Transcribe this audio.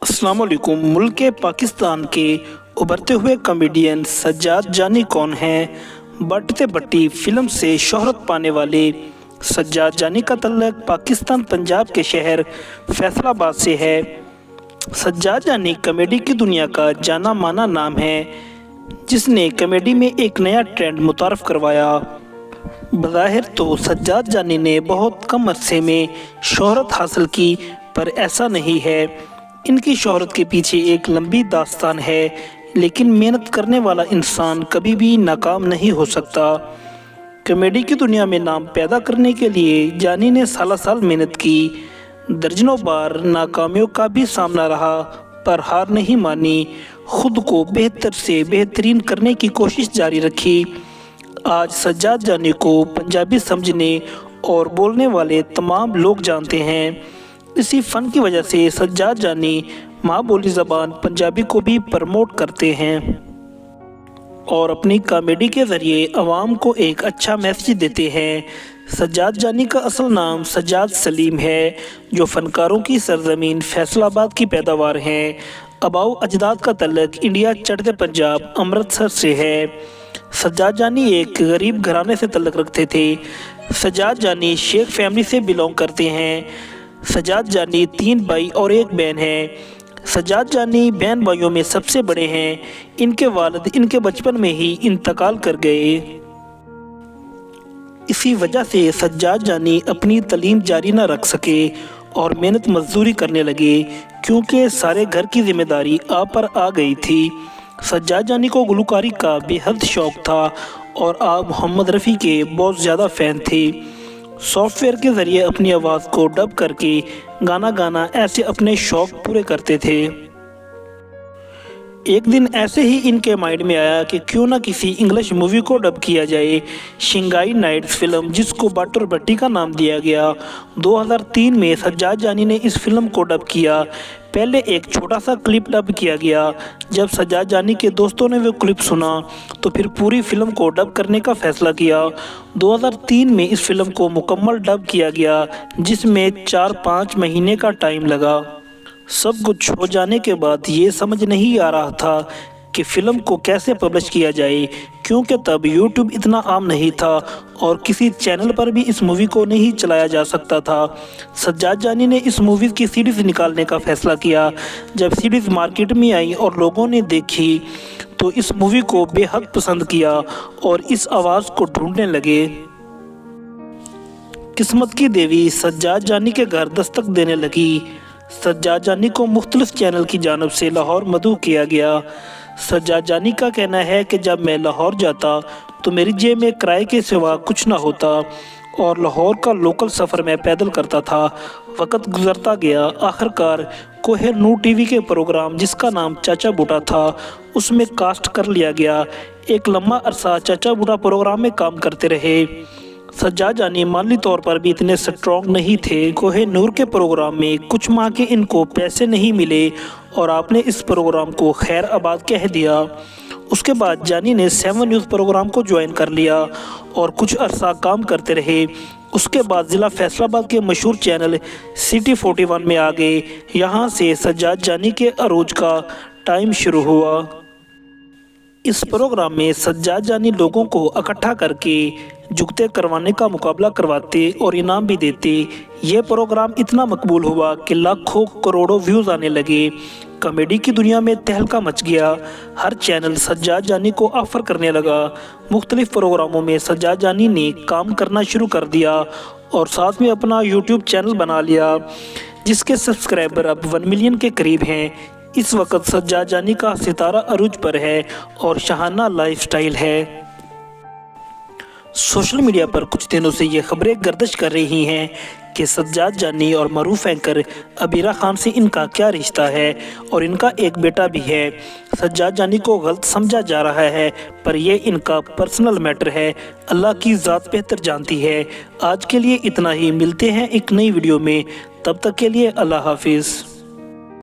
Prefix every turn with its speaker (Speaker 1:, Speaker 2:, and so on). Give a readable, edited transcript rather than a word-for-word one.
Speaker 1: अस्सलाम वालेकुम। मुल्क पाकिस्तान के उभरते हुए कॉमेडियन सज्जाद जानी कौन हैं? बट्टे बट्टी फिल्म से शोहरत पाने वाले सज्जाद जानी का तल्लक पाकिस्तान पंजाब के शहर फैसलाबाद से है। सज्जाद जानी कॉमेडी की दुनिया का जाना माना नाम है, जिसने कॉमेडी में एक नया ट्रेंड मुतारफ़ करवाया। बज़ाहिर तो सज्जाद जानी ने बहुत कम अरसे में शोहरत हासिल की, पर ऐसा नहीं है। इनकी शोहरत के पीछे एक लंबी दास्तान है, लेकिन मेहनत करने वाला इंसान कभी भी नाकाम नहीं हो सकता। कॉमेडी की दुनिया में नाम पैदा करने के लिए जानी ने साल मेहनत की। दर्जनों बार नाकामियों का भी सामना रहा, पर हार नहीं मानी। खुद को बेहतर से बेहतरीन करने की कोशिश जारी रखी। आज सज्जाद जानी को पंजाबी समझने और बोलने वाले तमाम लोग जानते हैं। इसी फ़न की वजह से सज्जाद जानी माँ बोली ज़बान पंजाबी को भी प्रमोट करते हैं और अपनी कॉमेडी के ज़रिए आवाम को एक अच्छा मैसेज देते हैं। सज्जाद जानी का असल नाम सज्जाद सलीम है, जो फ़नकारों की सरज़मीन फैसलाबाद की पैदावार हैं। अबाऊ अजदाद का तल्लक इंडिया चढ़ते पंजाब अमृतसर से है। सज्जाद जानी एक गरीब घराने से तल्लक रखते थे। सज्जाद जानी शेख फैमिली से बिलोंग करते हैं। सज्जाद जानी 3 भाई और 1 बहन है। सज्जाद जानी बहन भाइयों में सबसे बड़े हैं। इनके वालिद इनके बचपन में ही इंतकाल कर गए। इसी वजह से सज्जाद जानी अपनी तालीम जारी न रख सके और मेहनत मजदूरी करने लगे, क्योंकि सारे घर की जिम्मेदारी आप पर आ गई थी। सज्जाद जानी को गुलकारी का बेहद शौक़ था और आप मोहम्मद रफ़ी के बहुत ज़्यादा फ़ैन थे। सॉफ्टवेयर के ज़रिए अपनी आवाज़ को डब करके गाना गाना ऐसे अपने शौक़ पूरे करते थे। एक दिन ऐसे ही इनके माइंड में आया कि क्यों ना किसी इंग्लिश मूवी को डब किया जाए। शिंगाई नाइट्स फिल्म, जिसको बट्टे बट्टी का नाम दिया गया, 2003 में सज्जाद जानी ने इस फिल्म को डब किया। पहले एक छोटा सा क्लिप डब किया गया। जब सज्जाद जानी के दोस्तों ने वो क्लिप सुना तो फिर पूरी फिल्म को डब करने का फैसला किया। 2003 में इस फिल्म को मुकम्मल डब किया गया, जिसमें 4-5 महीने का टाइम लगा। सब कुछ हो जाने के बाद ये समझ नहीं आ रहा था कि फ़िल्म को कैसे पब्लिश किया जाए, क्योंकि तब यूट्यूब इतना आम नहीं था और किसी चैनल पर भी इस मूवी को नहीं चलाया जा सकता था। सज्जाद जानी ने इस मूवी की सीडीज़ निकालने का फ़ैसला किया। जब सीडीज़ मार्केट में आई और लोगों ने देखी तो इस मूवी को बेहद पसंद किया और इस आवाज़ को ढूंढने लगे। किस्मत की देवी सज्जाद जानी के घर दस्तक देने लगी। सज्जाद जानी को मुख्तलिफ चैनल की जानब से लाहौर मदऊ किया गया। सज्जाद जानी का कहना है कि जब मैं लाहौर जाता तो मेरी जेब में किराए के सिवा कुछ ना होता और लाहौर का लोकल सफ़र मैं पैदल करता था। वक्त गुजरता गया। आखिरकार कोहिनूर टीवी के प्रोग्राम, जिसका नाम चाचा बूटा था, उसमें कास्ट कर लिया गया। एक लम्बा अरसा चाचा बूटा प्रोग्राम में काम करते रहे। सज्जाद जानी माली तौर पर भी इतने स्ट्रॉन्ग नहीं थे। कोहिनूर के प्रोग्राम में कुछ माह के इनको पैसे नहीं मिले और आपने इस प्रोग्राम को खैर आबाद कह दिया। उसके बाद जानी ने 7 न्यूज़ प्रोग्राम को ज्वाइन कर लिया और कुछ अरसा काम करते रहे। उसके बाद ज़िला फैसलाबाद के मशहूर चैनल सिटी 41 में आ गए। यहाँ से सज्जाद जानी के अरूज का टाइम शुरू हुआ। इस प्रोग्राम में सज्जाद जानी लोगों को इकट्ठा करके जुगते करवाने का मुकाबला करवाते और इनाम भी देते। ये प्रोग्राम इतना मकबूल हुआ कि लाखों करोड़ों व्यूज़ आने लगे। कॉमेडी की दुनिया में तहलका मच गया। हर चैनल सज्जाद जानी को ऑफ़र करने लगा। मुख्तलिफ प्रोग्रामों में सज्जाद जानी ने काम करना शुरू कर दिया और साथ में अपना यूट्यूब चैनल बना लिया, जिसके सब्सक्राइबर अब 1 मिलियन के करीब हैं। इस वक्त सज्जाद जानी का सितारा अरूज पर है और शाहाना लाइफस्टाइल है। सोशल मीडिया पर कुछ दिनों से ये खबरें गर्दिश कर रही हैं कि सज्जाद जानी और मरूफ एंकर अबीरा खान से इनका क्या रिश्ता है और इनका एक बेटा भी है। सज्जाद जानी को गलत समझा जा रहा है, पर यह इनका पर्सनल मैटर है। अल्लाह की ज़ात बेहतर जानती है। आज के लिए इतना ही। मिलते हैं एक नई वीडियो में, तब तक के लिए अल्लाह हाफिज़।